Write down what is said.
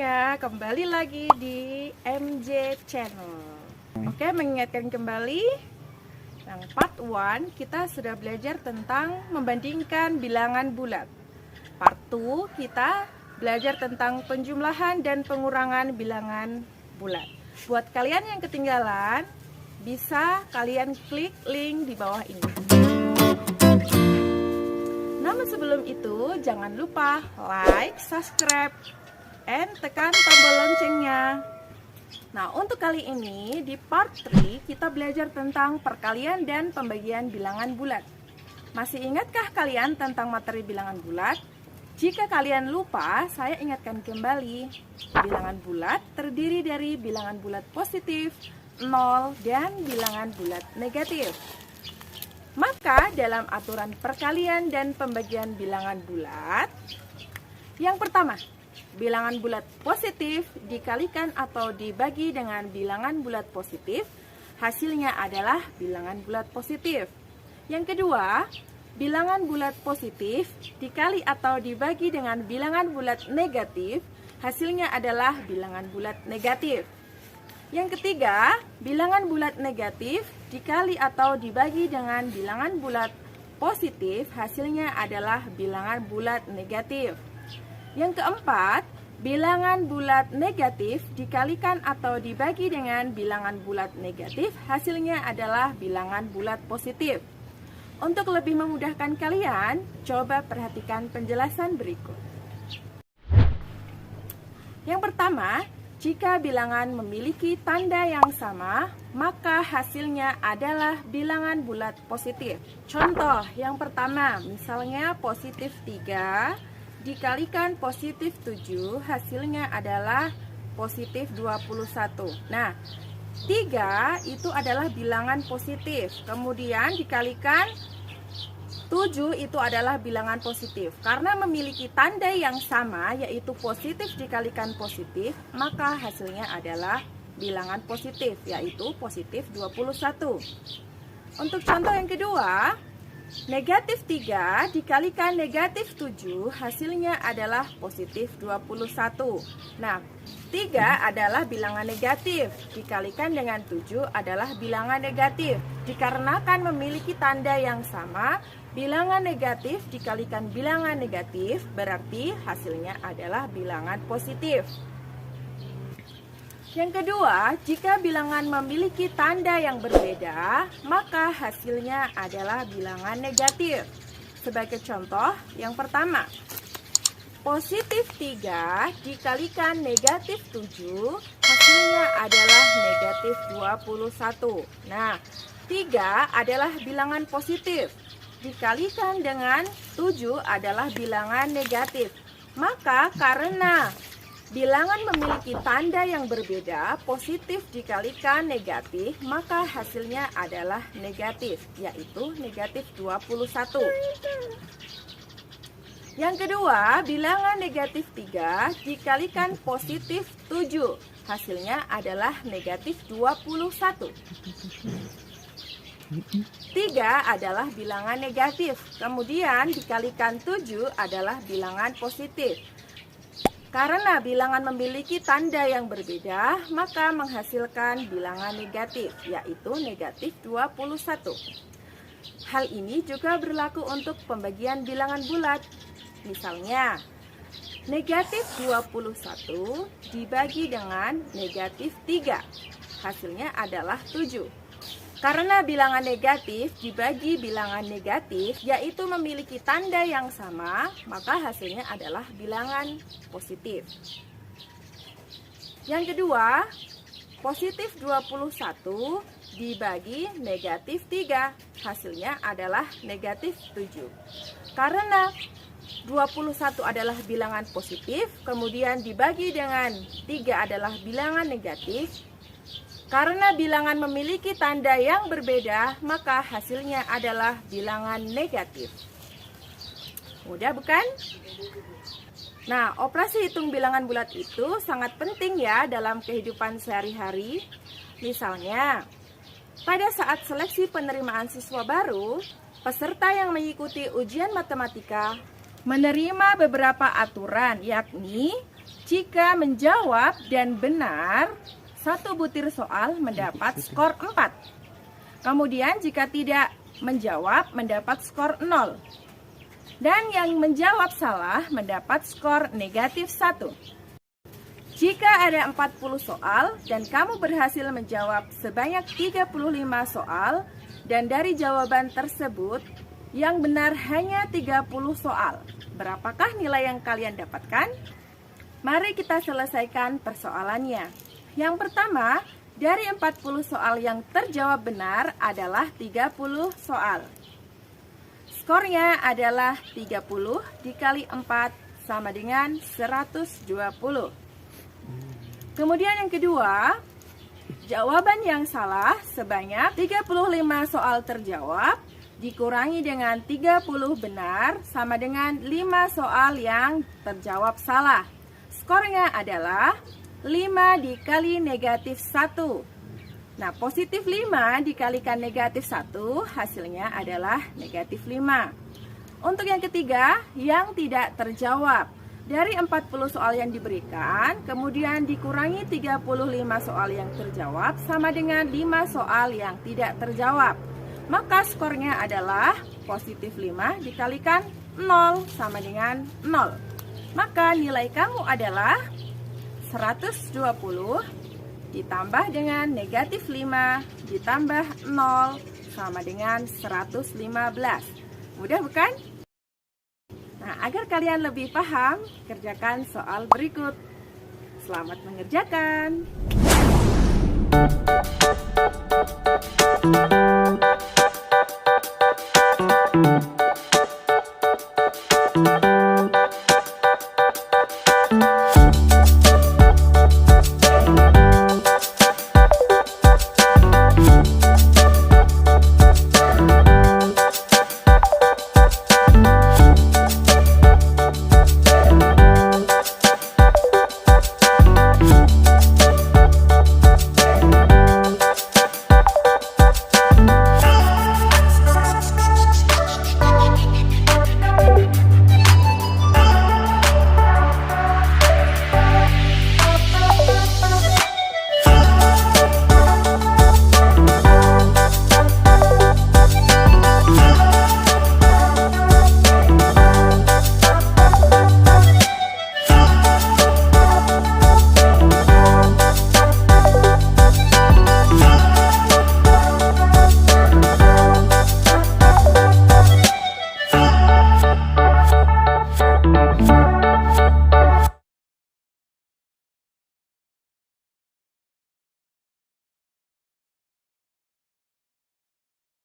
semuanya, kembali lagi di MJ Channel. Oke, mengingatkan kembali, yang part 1 kita sudah belajar tentang membandingkan bilangan bulat. Part 2 kita belajar tentang penjumlahan dan pengurangan bilangan bulat. Buat kalian yang ketinggalan, bisa kalian klik link di bawah ini. Namun sebelum itu, jangan lupa like, subscribe, and tekan tombol loncengnya. Nah, untuk kali ini di part 3 kita belajar tentang perkalian dan pembagian bilangan bulat. Masih ingatkah kalian tentang materi bilangan bulat? Jika kalian lupa, saya ingatkan kembali. Bilangan bulat terdiri dari bilangan bulat positif, 0, dan bilangan bulat negatif. Maka dalam aturan perkalian dan pembagian bilangan bulat, yang pertama, bilangan bulat positif dikalikan atau dibagi dengan bilangan bulat positif, hasilnya adalah bilangan bulat positif. Yang kedua, bilangan bulat positif dikali atau dibagi dengan bilangan bulat negatif, hasilnya adalah bilangan bulat negatif. Yang ketiga, bilangan bulat negatif dikali atau dibagi dengan bilangan bulat positif, hasilnya adalah bilangan bulat negatif. Yang keempat, bilangan bulat negatif dikalikan atau dibagi dengan bilangan bulat negatif, hasilnya adalah bilangan bulat positif. Untuk lebih memudahkan kalian, coba perhatikan penjelasan berikut. Yang pertama, jika bilangan memiliki tanda yang sama, maka hasilnya adalah bilangan bulat positif. Contoh yang pertama, misalnya positif 3 dikalikan positif 7, hasilnya adalah positif 21. Nah, 3 itu adalah bilangan positif, kemudian dikalikan 7 itu adalah bilangan positif. Karena memiliki tanda yang sama, yaitu positif dikalikan positif, maka hasilnya adalah bilangan positif, yaitu positif 21. Untuk contoh yang kedua, negatif 3 dikalikan negatif 7, hasilnya adalah positif 21. Nah, 3 adalah bilangan negatif, dikalikan dengan 7 adalah bilangan negatif. Dikarenakan memiliki tanda yang sama, bilangan negatif dikalikan bilangan negatif, berarti hasilnya adalah bilangan positif. Yang kedua, jika bilangan memiliki tanda yang berbeda, maka hasilnya adalah bilangan negatif. Sebagai contoh, yang pertama, positif 3 dikalikan negatif 7, hasilnya adalah negatif 21. Nah, 3 adalah bilangan positif, dikalikan dengan 7 adalah bilangan negatif. Maka karena bilangan memiliki tanda yang berbeda, positif dikalikan negatif, maka hasilnya adalah negatif, yaitu negatif 21. Yang kedua, bilangan negatif 3 dikalikan positif 7, hasilnya adalah negatif 21. 3 adalah bilangan negatif, kemudian dikalikan 7 adalah bilangan positif. Karena bilangan memiliki tanda yang berbeda, maka menghasilkan bilangan negatif, yaitu negatif 21. Hal ini juga berlaku untuk pembagian bilangan bulat. Misalnya, negatif 21 dibagi dengan negatif 3, hasilnya adalah 7. Karena bilangan negatif dibagi bilangan negatif, yaitu memiliki tanda yang sama, maka hasilnya adalah bilangan positif. Yang kedua, positif 21 dibagi negatif 3, hasilnya adalah negatif 7. Karena 21 adalah bilangan positif, kemudian dibagi dengan 3 adalah bilangan negatif. Karena bilangan memiliki tanda yang berbeda, maka hasilnya adalah bilangan negatif. Mudah bukan? Nah, operasi hitung bilangan bulat itu sangat penting ya dalam kehidupan sehari-hari. Misalnya, pada saat seleksi penerimaan siswa baru, peserta yang mengikuti ujian matematika menerima beberapa aturan, yakni Jika menjawab dan benar, satu butir soal mendapat skor 4. Kemudian jika tidak menjawab mendapat skor 0. Dan yang menjawab salah mendapat skor negatif 1. Jika ada 40 soal dan kamu berhasil menjawab sebanyak 35 soal, dan dari jawaban tersebut yang benar hanya 30 soal, berapakah nilai yang kalian dapatkan? Mari kita selesaikan persoalannya. Yang pertama, dari 40 soal yang terjawab benar adalah 30 soal. Skornya adalah 30 dikali 4 sama dengan 120. Kemudian yang kedua, jawaban yang salah sebanyak 35 soal terjawab dikurangi dengan 30 benar sama dengan 5 soal yang terjawab salah. Skornya adalah 5 dikali negatif 1. Nah, positif 5 dikalikan negatif 1 hasilnya adalah negatif 5. Untuk yang ketiga, yang tidak terjawab. Dari 40 soal yang diberikan, kemudian dikurangi 35 soal yang terjawab sama dengan 5 soal yang tidak terjawab. Maka skornya adalah positif 5 dikalikan 0 sama dengan 0. Maka nilai kamu adalah 120 ditambah dengan negatif 5 ditambah 0 sama dengan 115. Mudah bukan? Nah, agar kalian lebih paham, kerjakan soal berikut. Selamat mengerjakan.